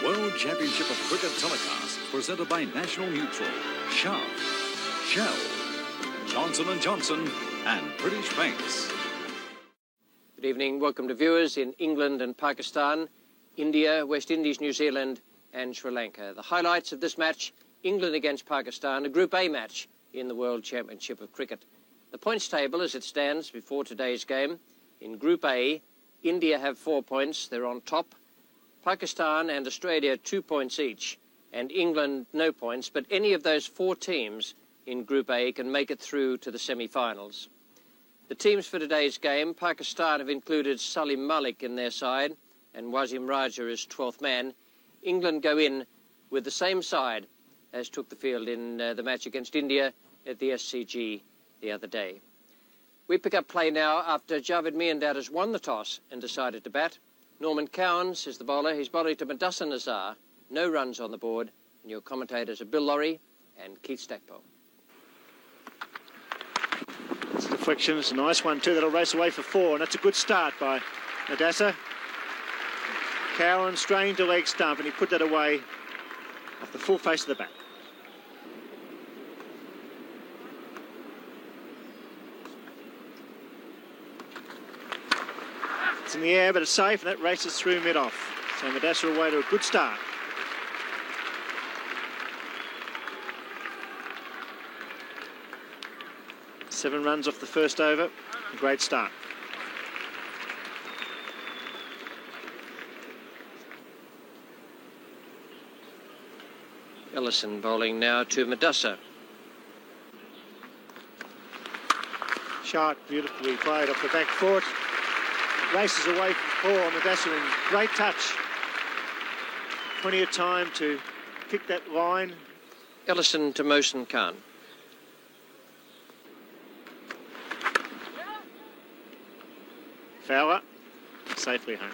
World Championship of Cricket telecast presented by National Mutual, Sharp, Shell, Johnson & Johnson and British Paints. Good evening. Welcome to viewers in England and Pakistan, India, West Indies, New Zealand and Sri Lanka. The highlights of this match, England against Pakistan, a Group A match in the World Championship of Cricket. The points table as it stands before today's game. In Group A, India have 4 points. They're on top. Pakistan and Australia 2 points each, and England no points, but any of those 4 teams in Group A can make it through to the semi-finals. The teams for today's game, Pakistan have included Salim Malik in their side and Wasim Raja as 12th man. England go in with the same side as took the field in the match against India at the SCG the other day. We pick up play now after Javed Miandad has won the toss and decided to bat. Norman Cowans is the bowler. He's bowling to Mudassar Nazar. No runs on the board. And your commentators are Bill Laurie and Keith Stackpole. It's a deflection. It's a nice one too. That'll race away for 4, and that's a good start by Mudassar. Cowan strained to leg stump, and he put that away off the full face of the bat. It's in the air, but it's safe, and that races through mid-off. So Mudassar away to a good start. Seven runs off the first over. A great start. Ellison bowling now to Mudassar. Shot beautifully played off the back foot. Races away for 4. Mudassar in great touch. Plenty of time to pick that line. Ellison to Mohsin Khan. Fowler safely home.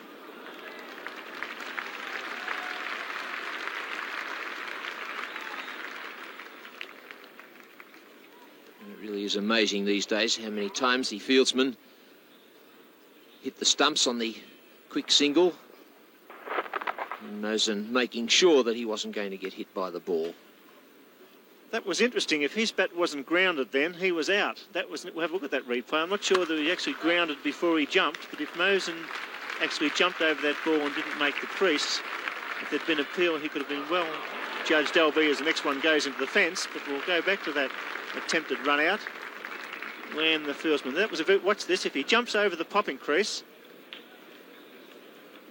It really is amazing these days how many times the fieldsman hit the stumps on the quick single. And Mohsin making sure that he wasn't going to get hit by the ball. That was interesting. If his bat wasn't grounded then, he was out. We'll have a look at that replay. I'm not sure that he actually grounded before he jumped, but if Mohsin actually jumped over that ball and didn't make the crease, if there'd been appeal, he could have been well judged LB as the next one goes into the fence. But we'll go back to that attempted run out. When the fieldsman, that was a bit, watch this, if he jumps over the popping crease,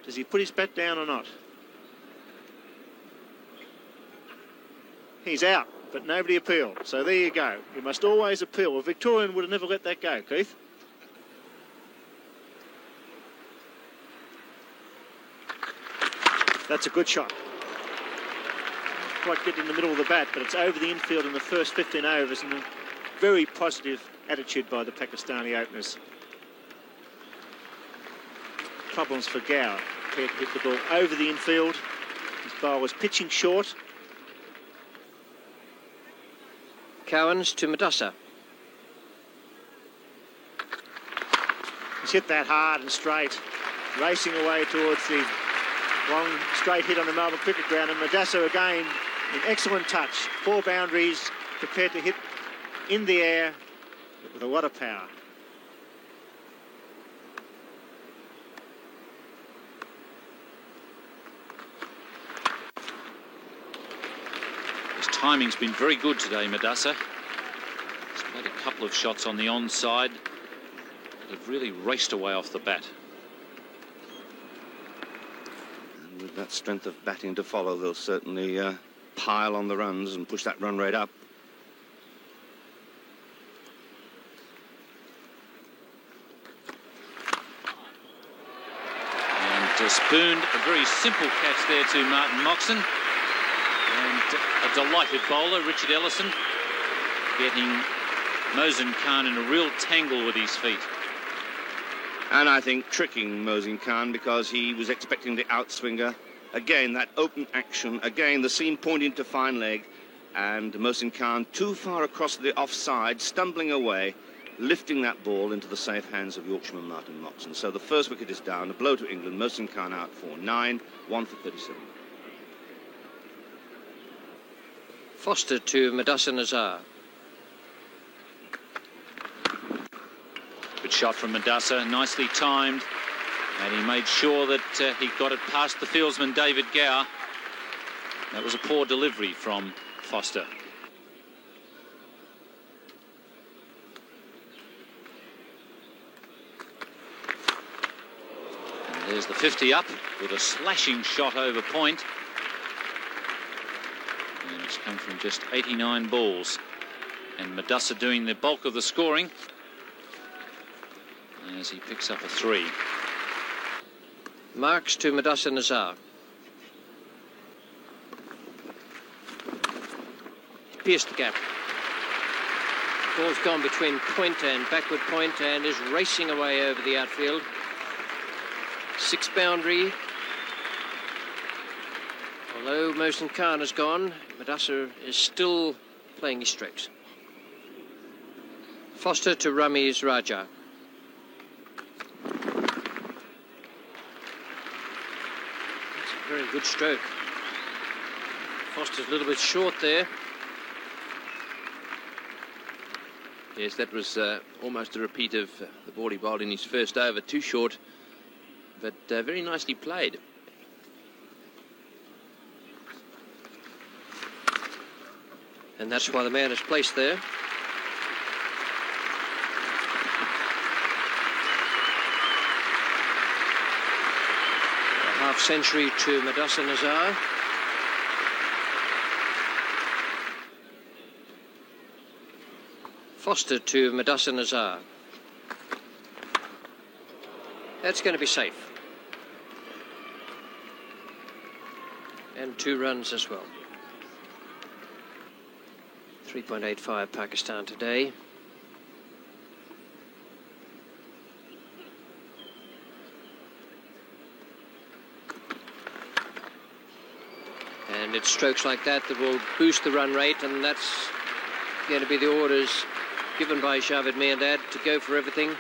does he put his bat down or not? He's out, but nobody appealed. So there you go. You must always appeal. A Victorian would have never let that go, Keith. That's a good shot. Quite get in the middle of the bat, but it's over the infield in the first 15 overs, and a very positive attitude by the Pakistani openers. Problems for Gower. Prepared to hit the ball over the infield. His ball was pitching short. Cowans to Mudassar. He's hit that hard and straight, racing away towards the long straight hit on the Melbourne Cricket Ground, and Mudassar again in excellent touch. 4 boundaries, prepared to hit in the air with a lot of power. His timing's been very good today, Mudassar. He's played a couple of shots on the onside that have really raced away off the bat. And with that strength of batting to follow, they'll certainly pile on the runs and push that run rate up. And spooned a very simple catch there to Martin Moxon. And a delighted bowler, Richard Ellison, getting Mohsin Khan in a real tangle with his feet. And I think tricking Mohsin Khan, because he was expecting the outswinger. Again, that open action. Again, the seam pointing to fine leg. And Mohsin Khan too far across the offside, stumbling away, lifting that ball into the safe hands of Yorkshireman Martin Moxon. So the first wicket is down. A blow to England. Mohsin Khan out for 9, 1 for 37. Foster to Madassa Nazar. Good shot from Madassa, nicely timed, and he made sure that he got it past the fieldsman David Gower. That was a poor delivery from Foster. And there's the 50 up with a slashing shot over point. And it's come from just 89 balls. And Madassa doing the bulk of the scoring as he picks up a 3. Marks to Madassa Nazar. Pierced the gap. Ball's gone between point and backward point and is racing away over the outfield. 6th boundary. Although Mohsin Khan has gone, Madassa is still playing his strokes. Foster to Ramiz Raja. That's a very good stroke. Foster's a little bit short there. Yes, that was almost a repeat of the ball he bowled in his first over. Too short, but very nicely played. And that's why the man is placed there. A half century to Madassa Nazar. Foster to Madassa Nazar. That's going to be safe. And 2 runs as well. 3.85 Pakistan today. And it's strokes like that that will boost the run rate, and that's going to be the orders given by Javed Miandad to go for everything.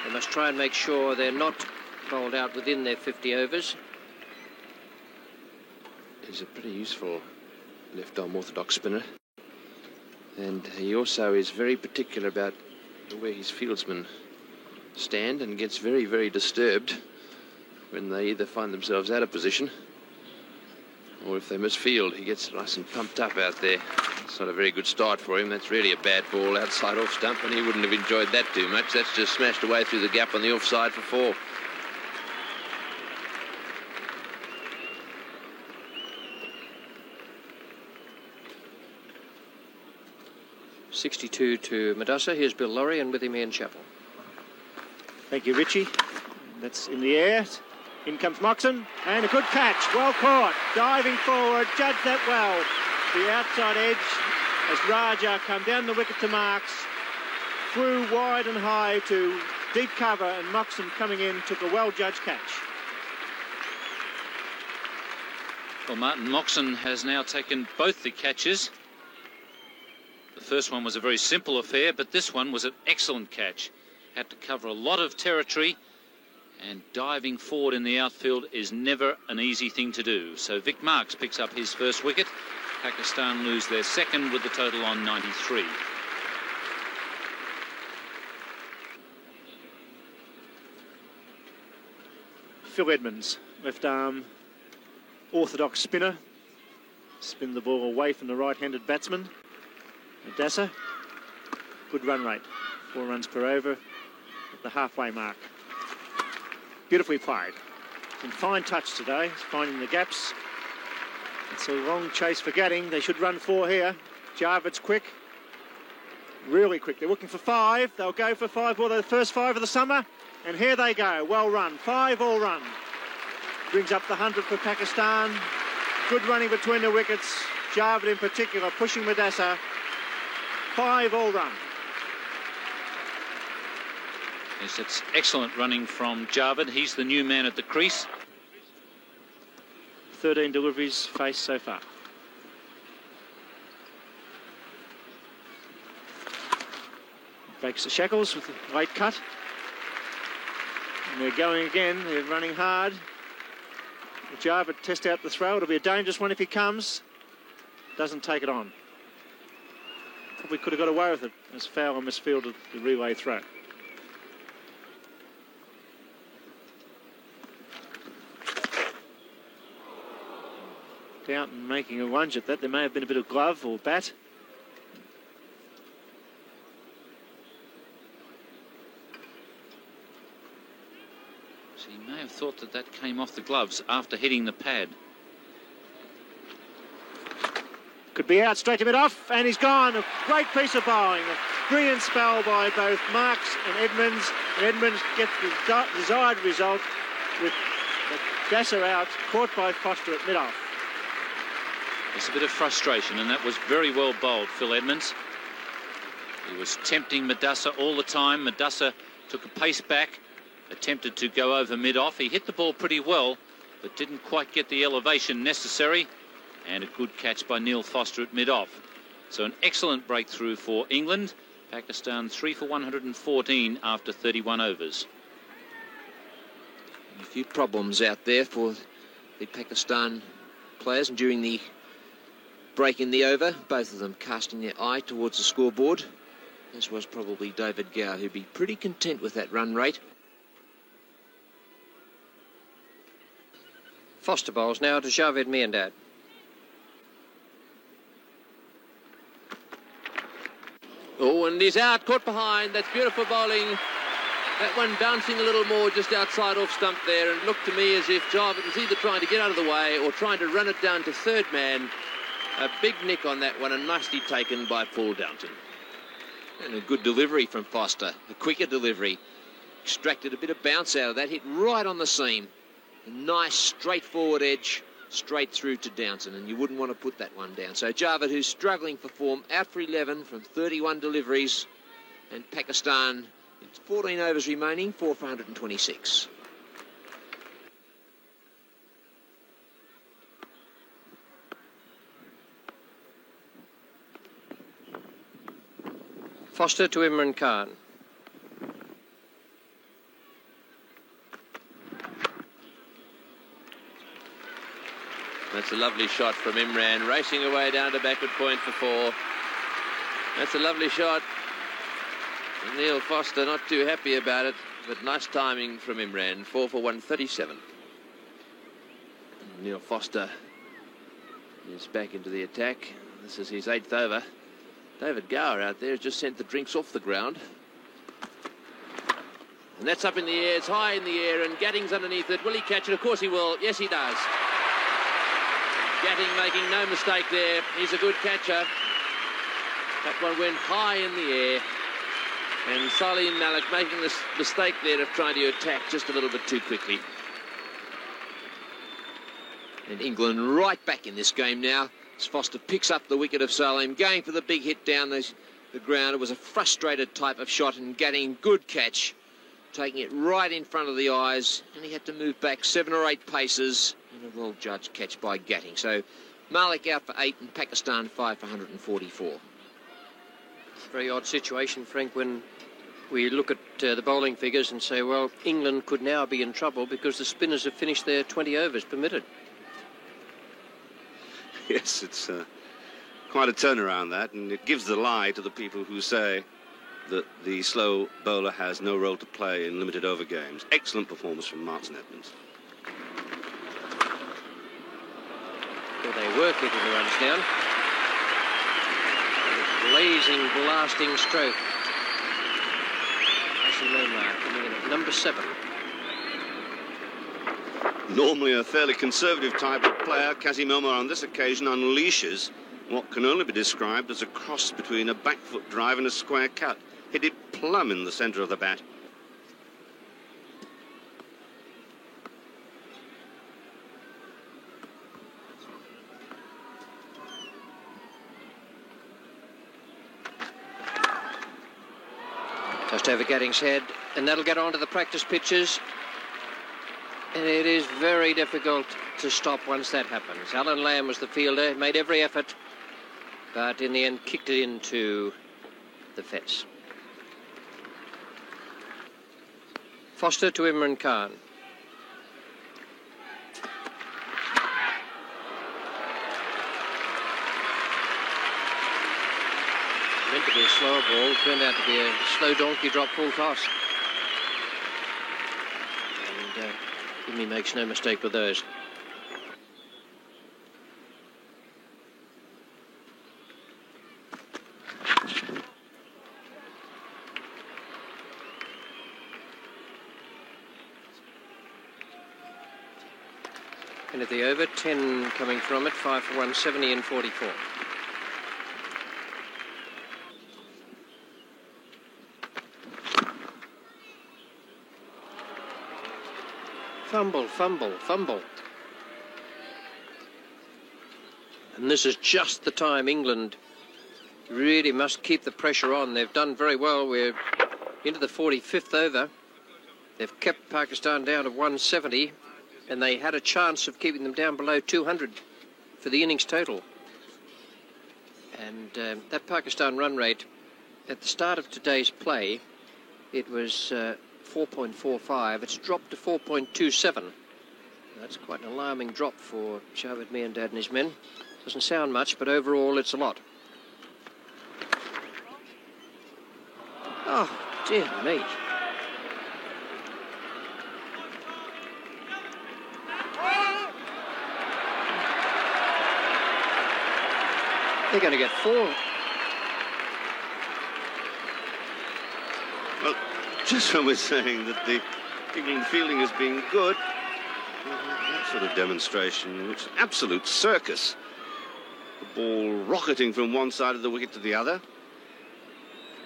They must try and make sure they're not bowled out within their 50 overs. He's a pretty useful left-arm orthodox spinner. And he also is very particular about where his fieldsmen stand and gets very, very disturbed when they either find themselves out of position or if they misfield. He gets nice and pumped up out there. It's not a very good start for him. That's really a bad ball outside off stump, and he wouldn't have enjoyed that too much. That's just smashed away through the gap on the offside for 4. .62 to Madassa. Here's Bill Laurie, and with him Ian Chappell. Thank you, Richie. That's in the air. In comes Moxon, and a good catch. Well caught. Diving forward, judged that well. The outside edge as Raja come down the wicket to Marks. Through wide and high to deep cover, and Moxon coming in took a well-judged catch. Well, Martin Moxon has now taken both the catches. The first one was a very simple affair, but this one was an excellent catch. Had to cover a lot of territory, and diving forward in the outfield is never an easy thing to do. So Vic Marks picks up his first wicket. Pakistan lose their second with the total on 93. Phil Edmonds, left arm orthodox spinner. Spin the ball away from the right-handed batsman. Madassa, good run rate, 4 runs per over at the halfway mark. Beautifully played. Some fine touch today, finding the gaps. It's a long chase for Gatting. They should run 4 here. Javad's quick, really quick. They're looking for 5. They'll go for 5 for the first 5 of the summer. And here they go, well run, 5 all run. Brings up the 100 for Pakistan. Good running between the wickets. Javed in particular pushing Madassa. 5 all run. Yes, it's excellent running from Javed. He's the new man at the crease. 13 deliveries faced so far. Breaks the shackles with a late cut. And they're going again. They're running hard. Javed test out the throw. It'll be a dangerous one if he comes. doesn't take it on. Probably could have got away with it as Fowler misfielded the relay throw. Downton making a lunge at that. There may have been a bit of glove or bat. So he may have thought that that came off the gloves after hitting the pad. Could be out, straight to mid-off, and he's gone. A great piece of bowling. A brilliant spell by both Marks and Edmonds. And Edmonds gets the desired result with Gasser out, caught by Foster at mid-off. There's a bit of frustration, and that was very well bowled, Phil Edmonds. He was tempting Madassa all the time. Madassa took a pace back, attempted to go over mid-off. He hit the ball pretty well, but didn't quite get the elevation necessary. And a good catch by Neil Foster at mid-off. So an excellent breakthrough for England. Pakistan 3 for 114 after 31 overs. A few problems out there for the Pakistan players during the break in the over. Both of them casting their eye towards the scoreboard. As was probably David Gower, who'd be pretty content with that run rate. Foster bowls now to Javed Miandad. Oh, and he's out, caught behind. That's beautiful bowling. That one bouncing a little more just outside off stump there, and it looked to me as if Javed was either trying to get out of the way or trying to run it down to third man. A big nick on that one, and nicely taken by Paul Downton. And a good delivery from Foster, a quicker delivery. Extracted a bit of bounce out of that, hit right on the seam. A nice straightforward edge, straight through to Downton, and you wouldn't want to put that one down. So Javed, who's struggling for form, out for 11 from 31 deliveries, and Pakistan, it's 14 overs remaining, 4 for 126. Foster to Imran Khan. That's a lovely shot from Imran, racing away down to backward point for 4. That's a lovely shot. And Neil Foster not too happy about it, but nice timing from Imran, 4 for 137. Neil Foster is back into the attack. This is his 8th over. David Gower out there has just sent the drinks off the ground. And that's up in the air, it's high in the air, and Gadding's underneath it. Will he catch it? Of course he will. Yes, he does. Gadding making no mistake there. He's a good catcher. That one went high in the air. And Salim Malik making this mistake there of trying to attack just a little bit too quickly. And England right back in this game now. As Foster picks up the wicket of Salim, going for the big hit down the ground. It was a frustrated type of shot, and Gadding, good catch. Taking it right in front of the eyes, and he had to move back 7 or 8 paces. And a well-judged catch by Gatting. So Malik out for 8 and Pakistan 5 for 144. Very odd situation, Frank, when we look at the bowling figures and say, well, England could now be in trouble because the spinners have finished their 20 overs permitted. Yes, it's quite a turnaround, that, and it gives the lie to the people who say that the slow bowler has no role to play in limited over games. Excellent performance from Marks and Edmonds. Well, they were keeping the runs down. Blazing, blasting stroke. Qasim Omar coming in at number 7. Normally a fairly conservative type of player, Qasim Omar on this occasion unleashes what can only be described as a cross between a back foot drive and a square cut. Hit it plumb in the centre of the bat. Just over Gadding's head, and that'll get onto the practice pitches. And it is very difficult to stop once that happens. Alan Lamb was the fielder, made every effort, but in the end kicked it into the fence. Foster to Imran Khan. to be a slower ball turned out to be a slow donkey drop full toss. And Jimmy makes no mistake with those. And at the over, 10 coming from it, 5 for 170 and 44. Fumble, fumble, fumble. And this is just the time England really must keep the pressure on. They've done very well. We're into the 45th over. They've kept Pakistan down to 170, and they had a chance of keeping them down below 200 for the innings total. And that Pakistan run rate at the start of today's play, it was 4.45. It's dropped to 4.27. That's quite an alarming drop for Javed Miandad and his men. Doesn't sound much, but overall it's a lot. Oh, dear me. They're going to get 4. Well, just when we're saying that the England fielding has been good, that sort of demonstration, which is an absolute circus. The ball rocketing from one side of the wicket to the other.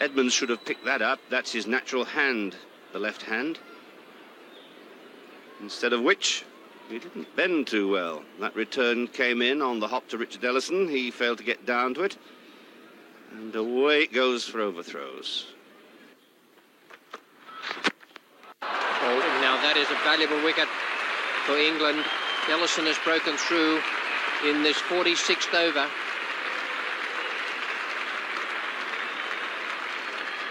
Edmonds should have picked that up. That's his natural hand, the left hand. Instead of which, he didn't bend too well. That return came in on the hop to Richard Ellison. He failed to get down to it. And away it goes for overthrows. Oh, now that is a valuable wicket for England. Ellison has broken through in this 46th over.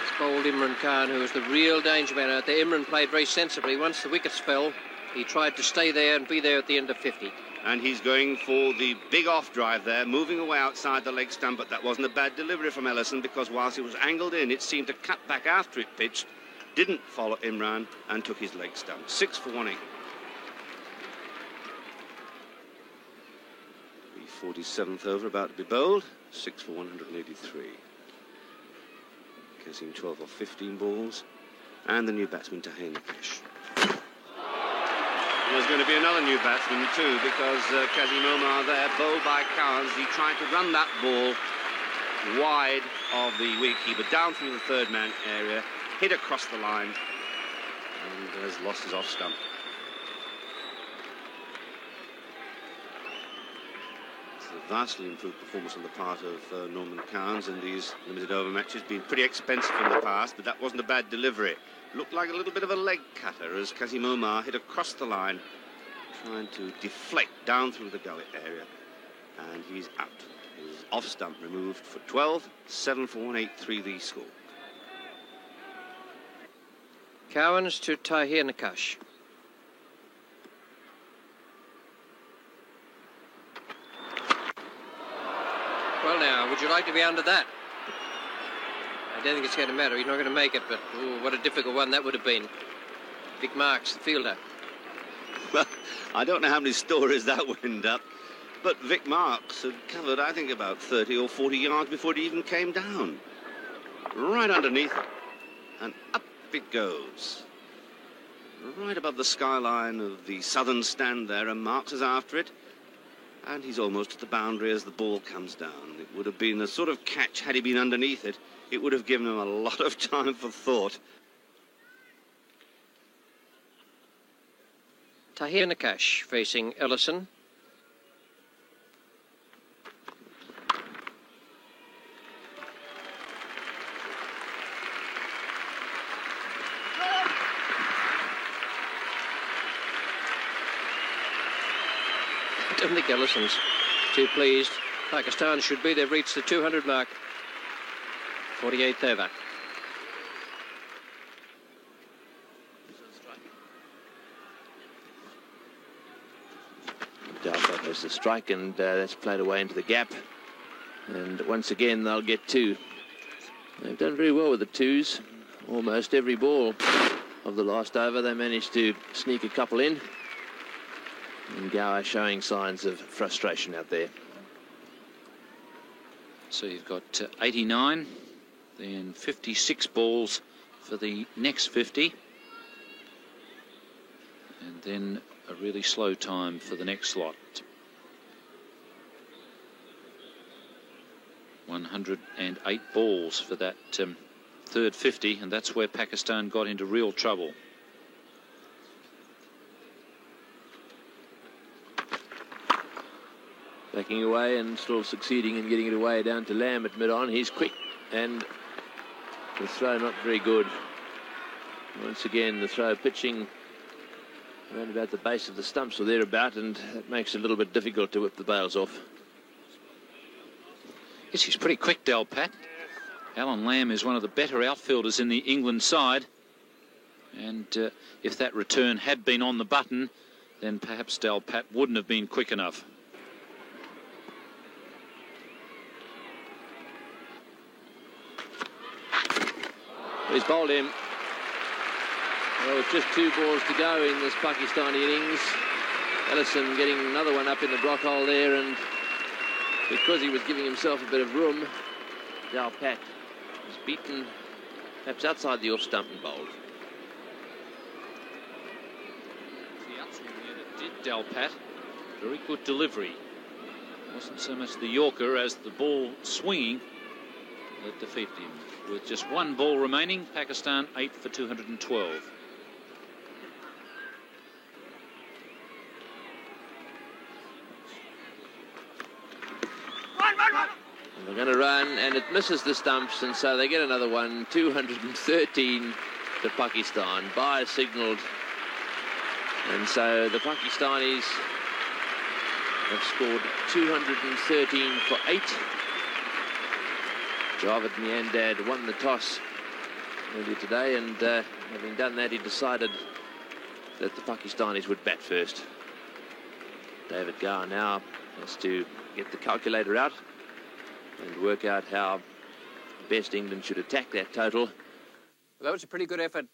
It's bowled Imran Khan, who was the real danger man out there. Imran played very sensibly. Once the wickets fell, he tried to stay there and be there at the end of 50. And he's going for the big off drive there, moving away outside the leg stump, but that wasn't a bad delivery from Ellison, because whilst it was angled in, it seemed to cut back after it pitched, didn't follow Imran and took his leg stump. 6 for 1 England. The 47th over about to be bowled, 6 for 183. Casing 12 or 15 balls, and the new batsman Tahir Nikesh. There's going to be another new batsman too, because Kazim Omar there, bowled by Cowans. He tried to run that ball wide of the wicketkeeper, down through the third man area, hit across the line, and has lost his off stump. It's a vastly improved performance on the part of Norman Cowans in these limited over matches. Been pretty expensive in the past, but that wasn't a bad delivery. Looked like a little bit of a leg cutter as Kazim Omar hit across the line, trying to deflect down through the gullet area, and he's out. His off stump removed for 12, 7 for 183 the score. Cowans to Tahir Nikesh. Well now, would you like to be under that? I don't think it's going to matter. He's not going to make it, but ooh, what a difficult one that would have been. Vic Marks, the fielder. Well, I don't know how many stories that would up, but Vic Marks had covered, I think, about 30 or 40 yards before it even came down. Right underneath it, and up it goes. Right above the skyline of the southern stand there, and Marks is after it, and he's almost at the boundary as the ball comes down. It would have been a sort of catch had he been underneath it. It would have given him a lot of time for thought. Tahir Nikesh facing Ellison. I don't think Ellison's too pleased. Pakistan should be. They've reached the 200 mark. 48th over. Dalfa has the strike, and that's played away into the gap. And once again, they'll get 2. They've done very well with the twos. Almost every ball of the last over, they managed to sneak a couple in. And Gower showing signs of frustration out there. So you've got 89, then 56 balls for the next 50. And then a really slow time for the next slot. 108 balls for that third 50, and that's where Pakistan got into real trouble. Backing away and still succeeding in getting it away down to Lamb at mid-on. He's quick, and the throw not very good. Once again, the throw pitching around about the base of the stumps or thereabout, and that makes it a little bit difficult to whip the bails off. Yes, he's pretty quick, Delpat. Alan Lamb is one of the better outfielders in the England side. And if that return had been on the button, then perhaps Delpat wouldn't have been quick enough. He's bowled him. Well, with just 2 balls to go in this Pakistani innings. Ellison getting another one up in the block hole there, and because he was giving himself a bit of room, Delpat was beaten perhaps outside the off stump and bowled. The outswing there that did Delpat. Very good delivery. It wasn't so much the Yorker as the ball swinging that defeated him. With just 1 ball remaining, Pakistan 8 for 212. And they're going to run, and it misses the stumps, and so they get another one. 213 to Pakistan. Bye signalled, and so the Pakistanis have scored 213 for 8. Javed Miandad won the toss earlier today, and having done that, he decided that the Pakistanis would bat first. David Gower now has to get the calculator out and work out how best England should attack that total. Well, that was a pretty good effort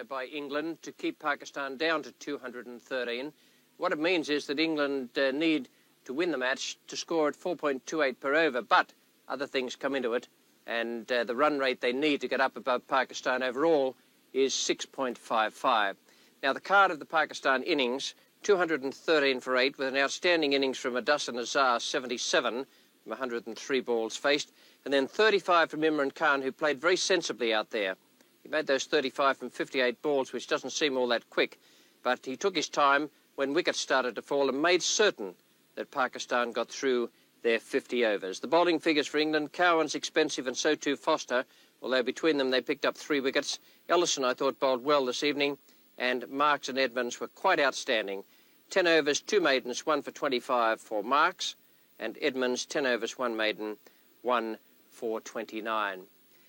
by England to keep Pakistan down to 213. What it means is that England need to win the match to score at 4.28 per over, but other things come into it, and the run rate they need to get up above Pakistan overall is 6.55. Now, the card of the Pakistan innings, 213 for 8, with an outstanding innings from Adassan Azhar, 77, from 103 balls faced, and then 35 from Imran Khan, who played very sensibly out there. He made those 35 from 58 balls, which doesn't seem all that quick, but he took his time when wickets started to fall and made certain that Pakistan got through their 50 overs. The bowling figures for England, Cowan's expensive and so too Foster, although between them they picked up 3 wickets. Ellison, I thought, bowled well this evening, and Marks and Edmonds were quite outstanding. 10 overs, 2 maidens, 1 for 25 for Marks, and Edmonds, 10 overs, 1 maiden, 1 for 29.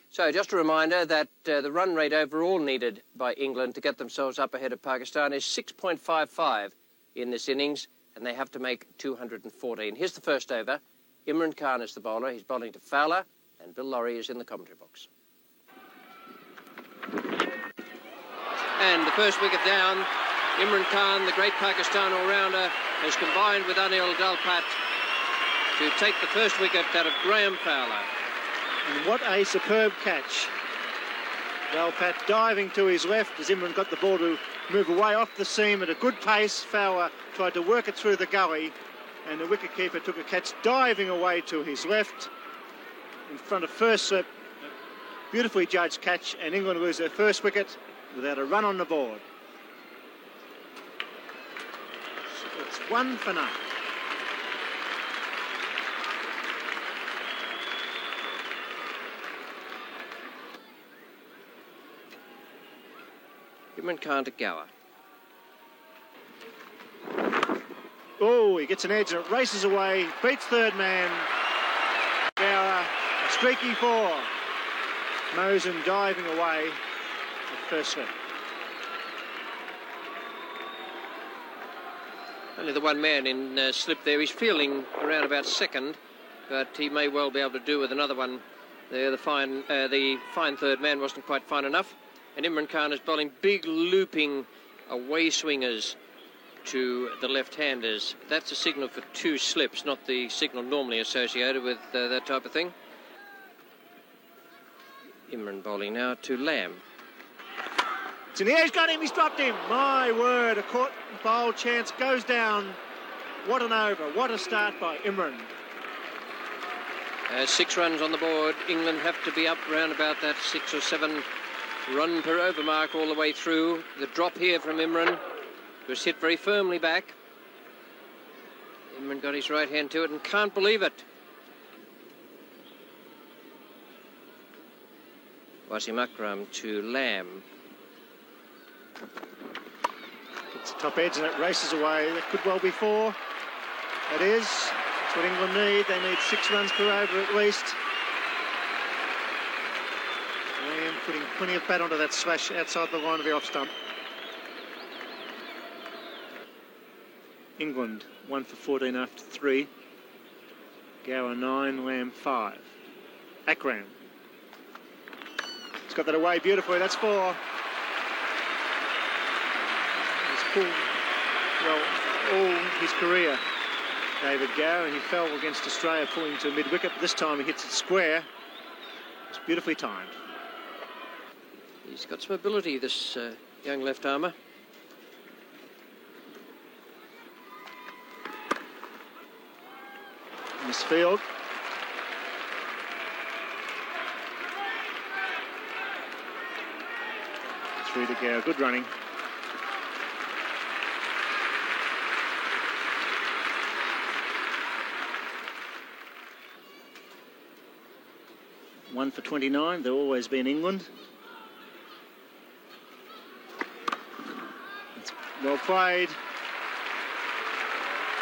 So just a reminder that the run rate overall needed by England to get themselves up ahead of Pakistan is 6.55 in this innings, and they have to make 214. Here's the first over. Imran Khan is the bowler. He's bowling to Fowler, and Bill Laurie is in the commentary box. And the first wicket down. Imran Khan, the great Pakistan all-rounder, has combined with Anil Dalpat to take the first wicket out of Graham Fowler. And what a superb catch. Dalpat diving to his left as Imran got the ball to move away off the seam at a good pace. Fowler tried to work it through the gully, and the wicketkeeper took a catch diving away to his left in front of first slip. Beautifully judged catch, and England lose their first wicket without a run on the board. It's 1 for 0. Imran Khan to Gower. Oh, he gets an edge and it races away, beats third man. Gower, a streaky 4. Mosen diving away at first slip. Only the one man in slip there. He's fielding around about second, but he may well be able to do with another one There, the fine third man wasn't quite fine enough. And Imran Khan is bowling big looping away swingers to the left-handers. That's a signal for 2 slips, not the signal normally associated with that type of thing. Imran bowling now to Lamb. It's in the air, he's got him, he's dropped him. My word, a caught bowl chance goes down. What an over, what a start by Imran. 6 runs on the board. England have to be up round about that 6 or 7 run per over mark all the way through. The drop here from Imran was hit very firmly back. Imran got his right hand to it and can't believe it. Wasim Akram to Lamb. It's the top edge and it races away. That could well be 4. It is. That's what England need. They need 6 runs per over at least. Lamb putting plenty of bat onto that smash outside the line of the off stump. England 1 for 14 after 3. Gower 9, Lamb 5. Akram. He's got that away beautifully. That's 4. He's pulled well all his career, David Gower, and he fell against Australia pulling to mid-wicket. This time he hits it square. It's beautifully timed. He's got some ability, this young left-armer. Misfield. Through to Gower. Good running. One for 29. They'll always be in England. It's well played.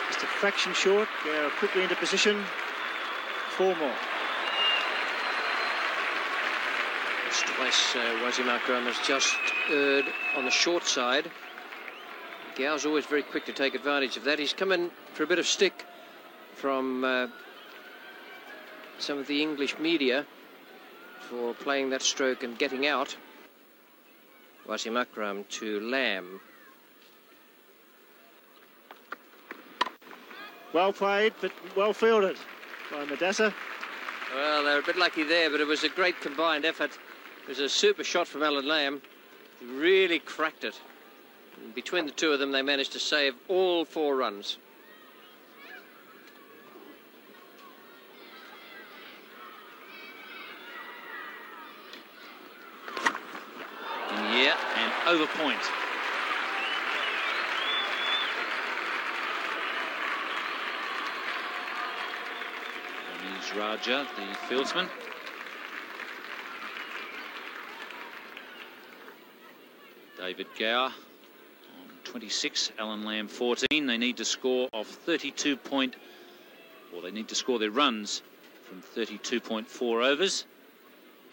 Just a fraction short. Gower quickly into position. 4 more. Twice Wasim Akram has just erred on the short side. Gower's always very quick to take advantage of that. He's come in for a bit of stick from some of the English media for playing that stroke and getting out. Wasim Akram to Lamb. Well played, but well fielded by Madassa. Well, they're a bit lucky there, but it was a great combined effort. It was a super shot from Alan Lamb. He really cracked it. And between the two of them, they managed to save all 4 runs. Yeah, and over point. Raja, the fieldsman. David Gower on 26, Alan Lamb 14. They need to score of 32 point, or they need to score their runs from 32.4 overs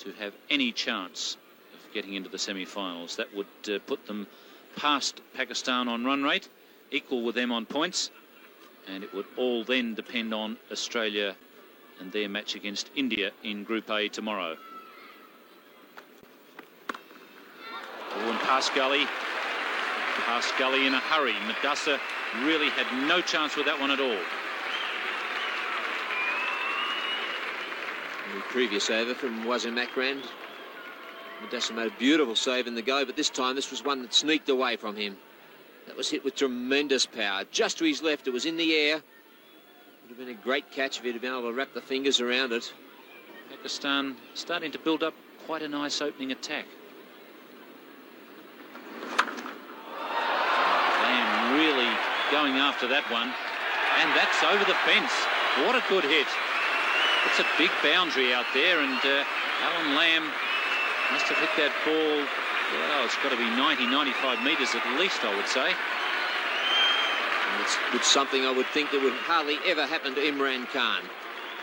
to have any chance of getting into the semi-finals. That would put them past Pakistan on run rate, equal with them on points, and it would all then depend on Australia and their match against India in Group A tomorrow. Oh, and past gully in a hurry. Madassa really had no chance with that one at all. The previous over from Wasim Akram, Madassa made a beautiful save in the go, but this time this was one that sneaked away from him. That was hit with tremendous power. Just to his left, it was in the air. Would have been a great catch if he'd have been able to wrap the fingers around it. Pakistan starting to build up quite a nice opening attack. Lamb really going after that one. And that's over the fence. What a good hit. It's a big boundary out there, and Alan Lamb must have hit that ball, well, it's got to be 90, 95 metres at least, I would say. It's something I would think that would hardly ever happen to Imran Khan.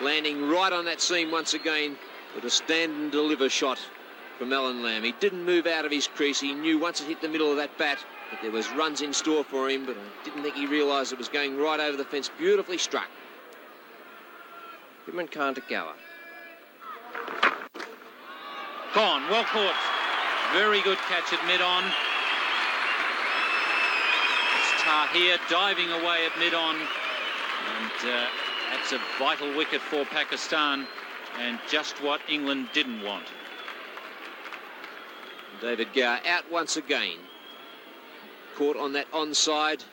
Landing right on that seam once again with a stand and deliver shot from Alan Lamb. He didn't move out of his crease. He knew once it hit the middle of that bat that there was runs in store for him, but I didn't think he realised it was going right over the fence. Beautifully struck. Imran Khan to Gower. Gone, well caught. Very good catch at mid-on. It's Tahir diving away at mid-on. And that's a vital wicket for Pakistan, and just what England didn't want. David Gower out once again. Caught on that onside.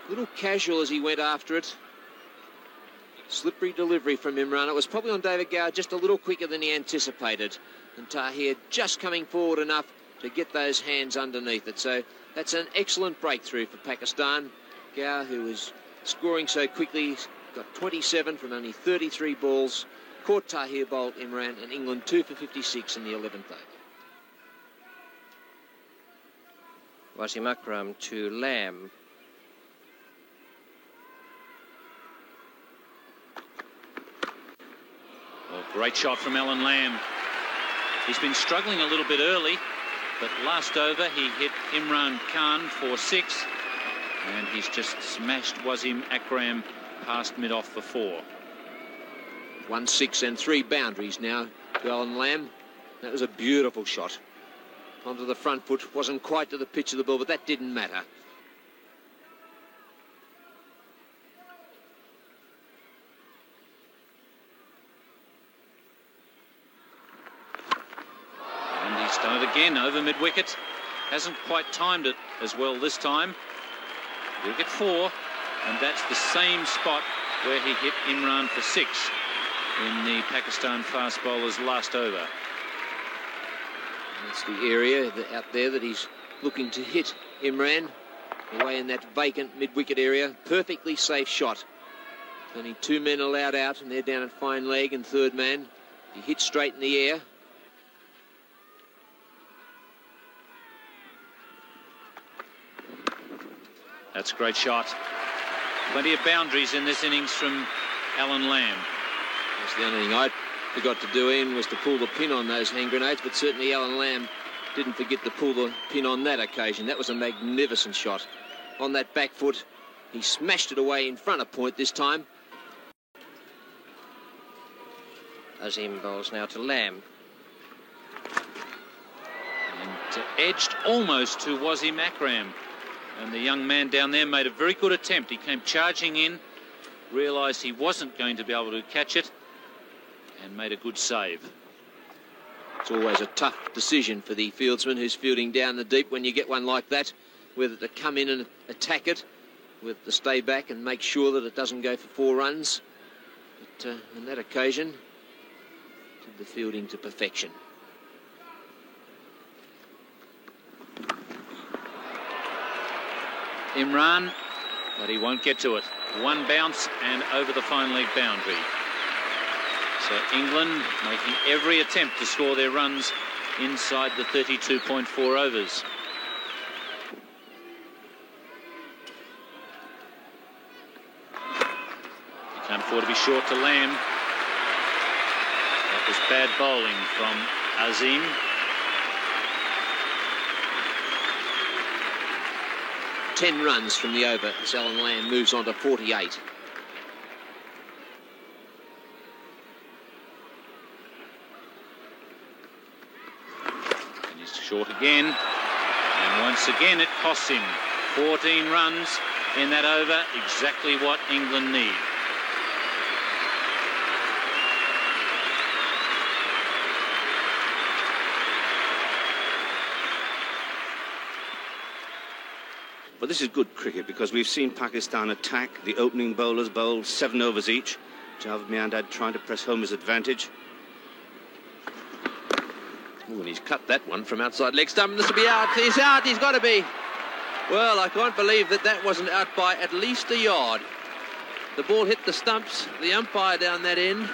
A little casual as he went after it. Slippery delivery from Imran. It was probably on David Gower just a little quicker than he anticipated. And Tahir just coming forward enough to get those hands underneath it. So that's an excellent breakthrough for Pakistan. Gower, who was scoring so quickly, got 27 from only 33 balls. Caught Tahir, bowled Imran, and England 2 for 56 in the 11th over. Wasim Akram to Lamb. Well, great shot from Alan Lamb. He's been struggling a little bit early, but last over he hit Imran Khan for 6, and he's just smashed Wasim Akram past mid-off for 4. 1 6 and 3 boundaries now to Alan Lamb. That was a beautiful shot. Onto the front foot, wasn't quite to the pitch of the ball, but that didn't matter. And he's done it again over mid-wicket. Hasn't quite timed it as well this time. Wicket 4, and that's the same spot where he hit Imran for 6 in the Pakistan fast bowler's last over. That's the area out there that he's looking to hit Imran, away in that vacant mid-wicket area. Perfectly safe shot. Only 2 men allowed out, and they're down at fine leg and third man. He hit straight in the air. That's a great shot. Plenty of boundaries in this innings from Alan Lamb. That's the only thing I forgot to do, Ian, was to pull the pin on those hand grenades, but certainly Alan Lamb didn't forget to pull the pin on that occasion. That was a magnificent shot. On that back foot, he smashed it away in front of point this time. Azim bowls now to Lamb. And edged almost to Wasim Akram. And the young man down there made a very good attempt. He came charging in, realised he wasn't going to be able to catch it, and made a good save. It's always a tough decision for the fieldsman who's fielding down the deep when you get one like that, whether to come in and attack it, whether to stay back and make sure that it doesn't go for 4 runs. But on that occasion, did the fielding to perfection. Imran, but he won't get to it. 1 bounce and over the fine leg boundary. So England making every attempt to score their runs inside the 32.4 overs. He can't afford to be short to Lamb. That was bad bowling from Azim. Ten runs from the over as Alan Lamb moves on to 48. Short again, and once again it costs him 14 runs in that over, exactly what England need. But this is good cricket because we've seen Pakistan attack. The opening bowlers bowled 7 overs each. Javed Miandad trying to press home his advantage. Ooh, and he's cut that one from outside leg stump. This will be out. He's out. He's got to be. Well, I can't believe that that wasn't out by at least a yard. The ball hit the stumps. The umpire down that end,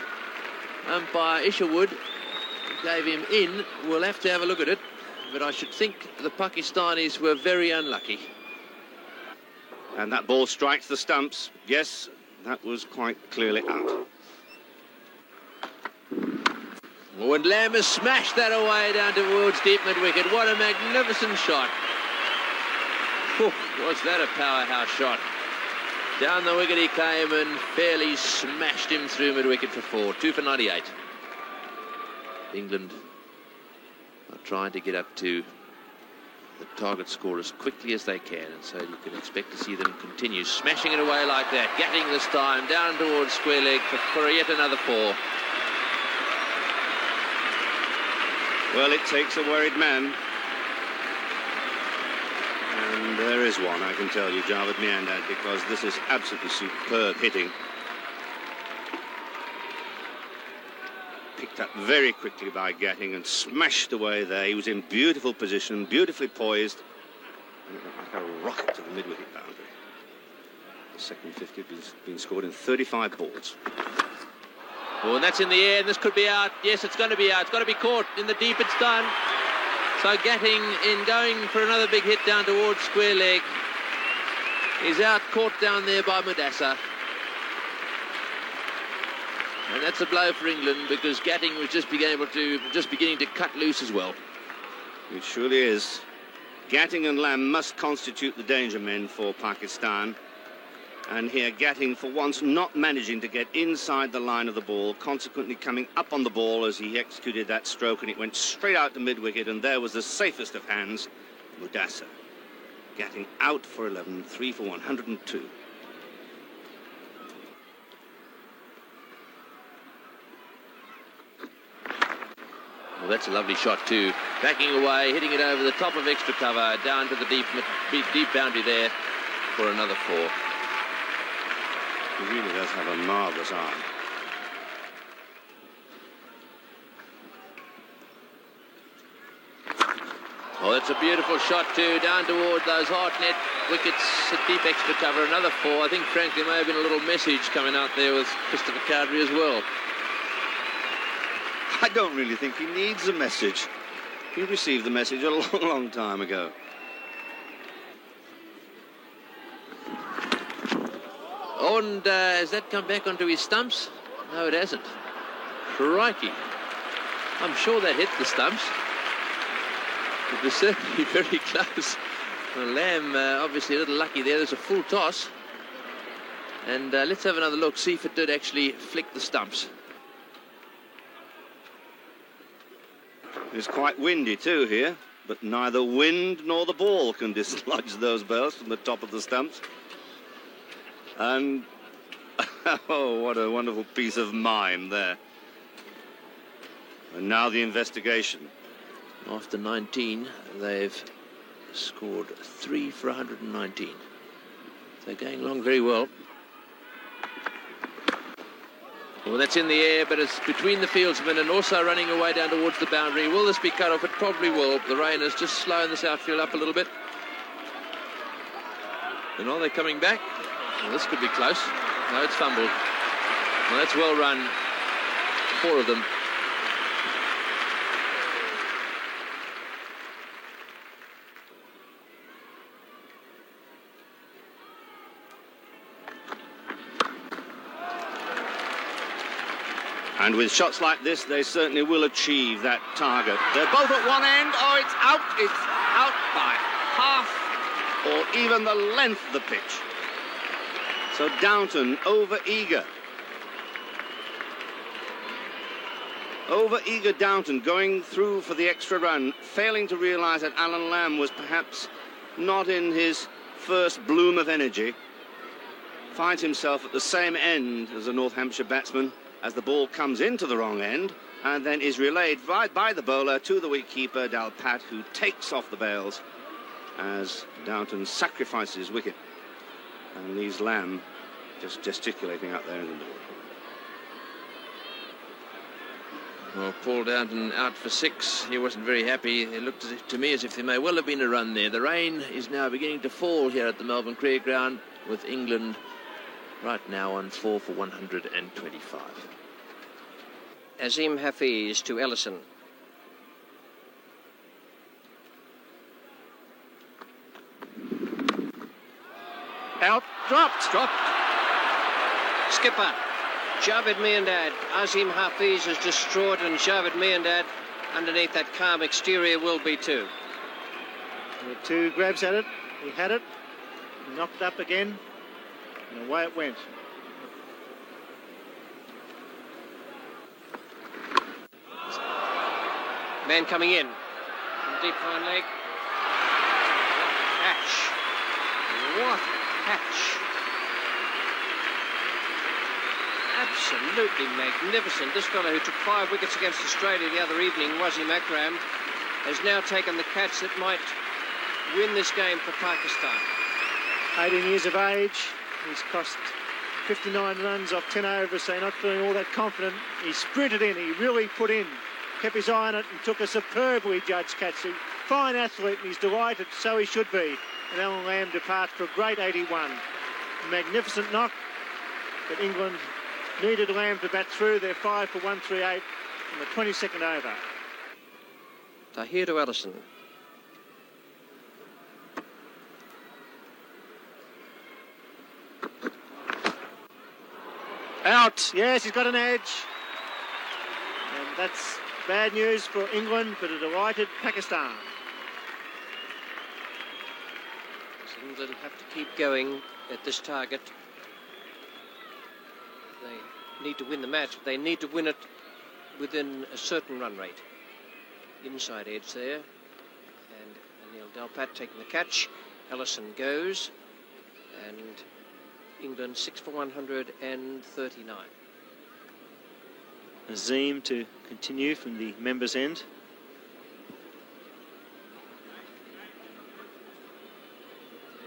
umpire Isherwood, gave him in. We'll have to have a look at it. But I should think the Pakistanis were very unlucky. And that ball strikes the stumps. Yes, that was quite clearly out. Oh, and Lamb has smashed that away down towards deep mid-wicket. What a magnificent shot. Whew, was that a powerhouse shot? Down the wicket he came and fairly smashed him through mid-wicket for 4. 2 for 98. England are trying to get up to the target score as quickly as they can, and so you can expect to see them continue smashing it away like that. Getting this time down towards square leg for yet another 4. Well, it takes a worried man. And there is one, I can tell you, Javed Miandad, because this is absolutely superb hitting. Picked up very quickly by Gatting and smashed away there. He was in beautiful position, beautifully poised. And it looked like a rocket to the mid-wicket boundary. The second 50 has been scored in 35 balls. Oh, and that's in the air, and this could be out. Yes, it's going to be out. It's got to be caught in the deep. It's done. So Gatting, in going for another big hit down towards square leg, is out, caught down there by Mudassar. And that's a blow for England, because Gatting was just beginning to cut loose as well. It surely is. Gatting and Lamb must constitute the danger men for Pakistan. And here Gatting, for once, not managing to get inside the line of the ball, consequently coming up on the ball as he executed that stroke, and it went straight out to mid-wicket, and there was the safest of hands, Mudassar. Gatting out for 11, 3 for 102. Well, that's a lovely shot too. Backing away, hitting it over the top of extra cover, down to the deep boundary there for another 4. He really does have a marvellous arm. Oh, that's a beautiful shot too, down toward those hard net wickets at deep extra cover. Another 4. I think, frankly, there may have been a little message coming out there with Christopher Cowdery as well. I don't really think he needs a message. He received the message a long, long time ago. Oh, and has that come back onto his stumps? No, it hasn't. Crikey. I'm sure that hit the stumps. It was certainly very close. Well, Lamb, obviously a little lucky there. There's a full toss. And let's have another look, see if it did actually flick the stumps. It's quite windy too here, but neither wind nor the ball can dislodge those bells from the top of the stumps. And oh, what a wonderful piece of mime there. And now the investigation. After 19, they've scored 3 for 119. They're going along very well. Well, that's in the air, but it's between the fieldsmen and also running away down towards the boundary. Will this be cut off? It probably will. The rain is just slowing this outfield up a little bit. And are they coming back? Well, this could be close. No, it's fumbled. Well, that's well run. 4 of them. And with shots like this, they certainly will achieve that target. They're both at one end. Oh, it's out. It's out by half or even the length of the pitch. So Downton over-eager. Over-eager Downton going through for the extra run, failing to realise that Alan Lamb was perhaps not in his first bloom of energy. Finds himself at the same end as a North Hampshire batsman as the ball comes into the wrong end and then is relayed by the bowler to the wicketkeeper, Dalpat, who takes off the bails as Downton sacrifices his wicket and leaves Lamb just gesticulating out there in the middle. Well, Paul Downton out for 6. He wasn't very happy. It looked to me as if there may well have been a run there. The rain is now beginning to fall here at the Melbourne Cricket Ground, with England right now on 4 for 125. Azim Hafiz to Ellison. Out, dropped. Skipper, Javed Miandad. Azim Hafiz is distraught, and Javed Miandad, underneath that calm exterior, will be too. There were 2 grabs at it. He had it, knocked up again, and away it went. Man coming in. deep fine leg. What a catch. What a catch. Absolutely magnificent. This fellow who took 5 wickets against Australia the other evening, Wasim Akram, has now taken the catch that might win this game for Pakistan. 18 years of age. He's cost 59 runs off 10 overs, so not feeling all that confident. He sprinted in. He really put in. Kept his eye on it and took a superbly judged catch. A fine athlete, and he's delighted, so he should be. And Alan Lamb departs for a great 81. Magnificent knock, but England needed Lamb to bat through. They're 5 for 138 in the 22nd over. Tahir to Ellison. Out. Yes, he's got an edge. And that's bad news for England, but a delighted Pakistan. England have to keep going at this target. They need to win the match, but they need to win it within a certain run rate. Inside edge there. And Anil Delpat taking the catch. Ellison goes. And England 6 for 139. Azim to continue from the members' end.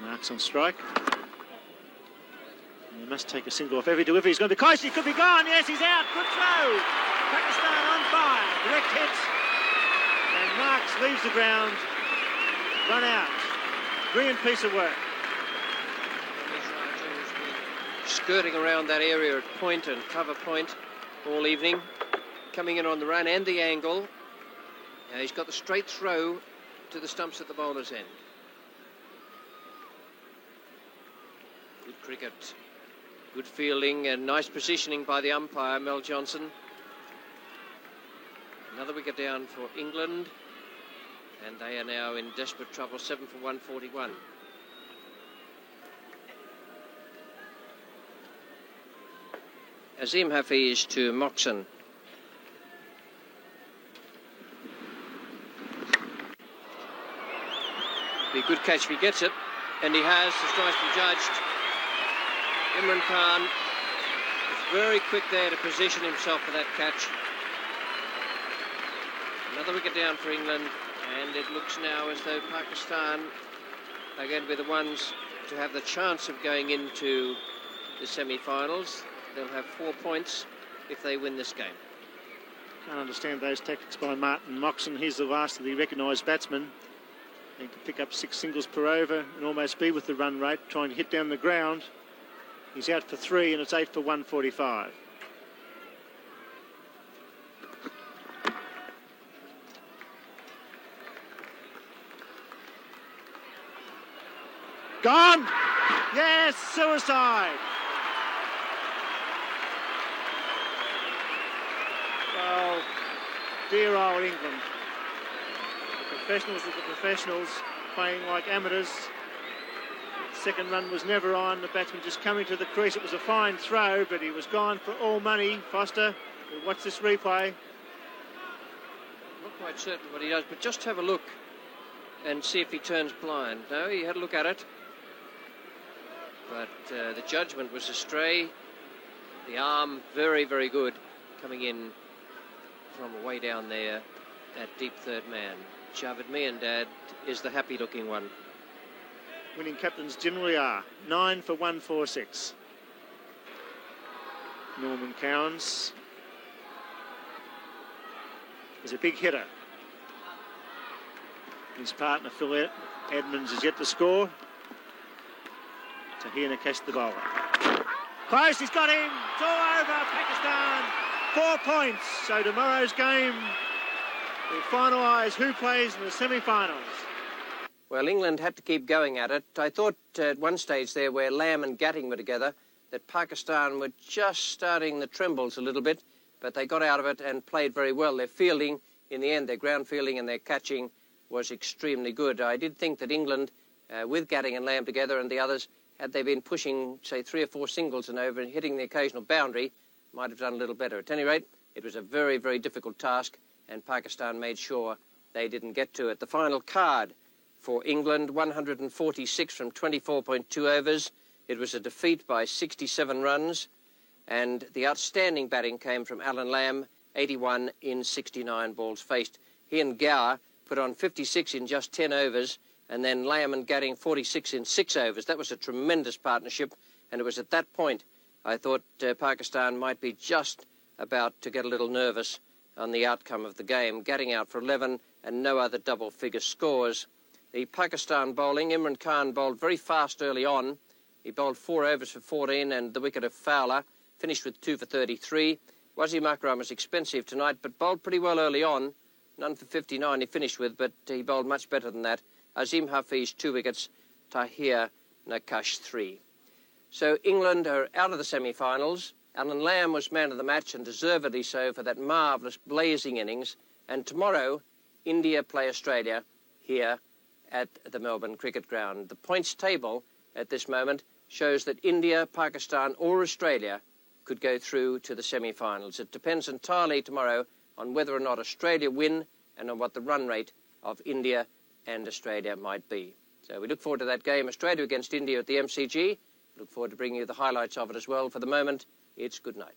Marks on strike. And he must take a single off every delivery. He's going to be close. He could be gone. Yes, he's out. Good throw. Pakistan on fire. Direct hit. And Marks leaves the ground. Run out. Brilliant piece of work. Skirting around that area at point and cover point all evening. Coming in on the run and the angle. He's got the straight throw to the stumps at the bowler's end. Good cricket. Good fielding and nice positioning by the umpire, Mel Johnson. Another wicket down for England. And they are now in desperate trouble, 7 for 141. Azim Hafiz to Moxon. Be a good catch if he gets it, and he has. The strike's been judged. Imran Khan is very quick there to position himself for that catch. Another wicket down for England, and it looks now as though Pakistan are going to be the ones to have the chance of going into the semi-finals. They'll have 4 points if they win this game. Can't understand those tactics by Martin Moxon. He's the last of the recognised batsmen. He can pick up 6 singles per over and almost be with the run rate, trying to hit down the ground. He's out for 3 and it's 8 for 145. Gone! Yes, suicide! Well, dear old England. The professionals are the professionals, playing like amateurs. Second run was never on. The batsman just coming to the crease. It was a fine throw, but he was gone for all money. Foster, we'll watch this replay. Not quite certain what he does, but just have a look and see if he turns blind. No, he had a look at it. But the judgment was astray. The arm, very, very good, coming in from way down there at deep third man. Javed Miandad is the happy-looking one. Winning captains generally are. 9 for 146. Norman Cowans is a big hitter. His partner Phil Edmonds is yet to score. Tahir Nakash the bowler. Close, he's got him. It's all over. Pakistan, 4 points. So tomorrow's game will finalise who plays in the semi-finals. Well, England had to keep going at it. I thought at one stage there where Lamb and Gatting were together that Pakistan were just starting the trembles a little bit, but they got out of it and played very well. Their fielding, in the end, their ground fielding and their catching was extremely good. I did think that England, with Gatting and Lamb together and the others, had they been pushing, say, 3 or 4 singles and over and hitting the occasional boundary, might have done a little better. At any rate, it was a very, very difficult task, and Pakistan made sure they didn't get to it. The final card for England, 146 from 24.2 overs. It was a defeat by 67 runs, and the outstanding batting came from Alan Lamb, 81 in 69 balls faced. He and Gower put on 56 in just 10 overs, and then Lamb and Gadding 46 in 6 overs. That was a tremendous partnership, and it was at that point I thought Pakistan might be just about to get a little nervous on the outcome of the game. Gadding out for 11 and no other double-figure scores. The Pakistan bowling, Imran Khan bowled very fast early on. He bowled 4 overs for 14 and the wicket of Fowler, finished with 2 for 33. Wasim Akram was expensive tonight, but bowled pretty well early on. None for 59 he finished with, but he bowled much better than that. Azim Hafiz, 2 wickets. Tahir Nakash, 3. So England are out of the semi-finals. Alan Lamb was man of the match, and deservedly so, for that marvellous blazing innings. And tomorrow, India play Australia here at the Melbourne Cricket Ground. The points table at this moment shows that India, Pakistan or Australia could go through to the semi-finals. It depends entirely tomorrow on whether or not Australia win and on what the run rate of India and Australia might be. So we look forward to that game, Australia against India at the MCG. Look forward to bringing you the highlights of it as well. For the moment, it's good night.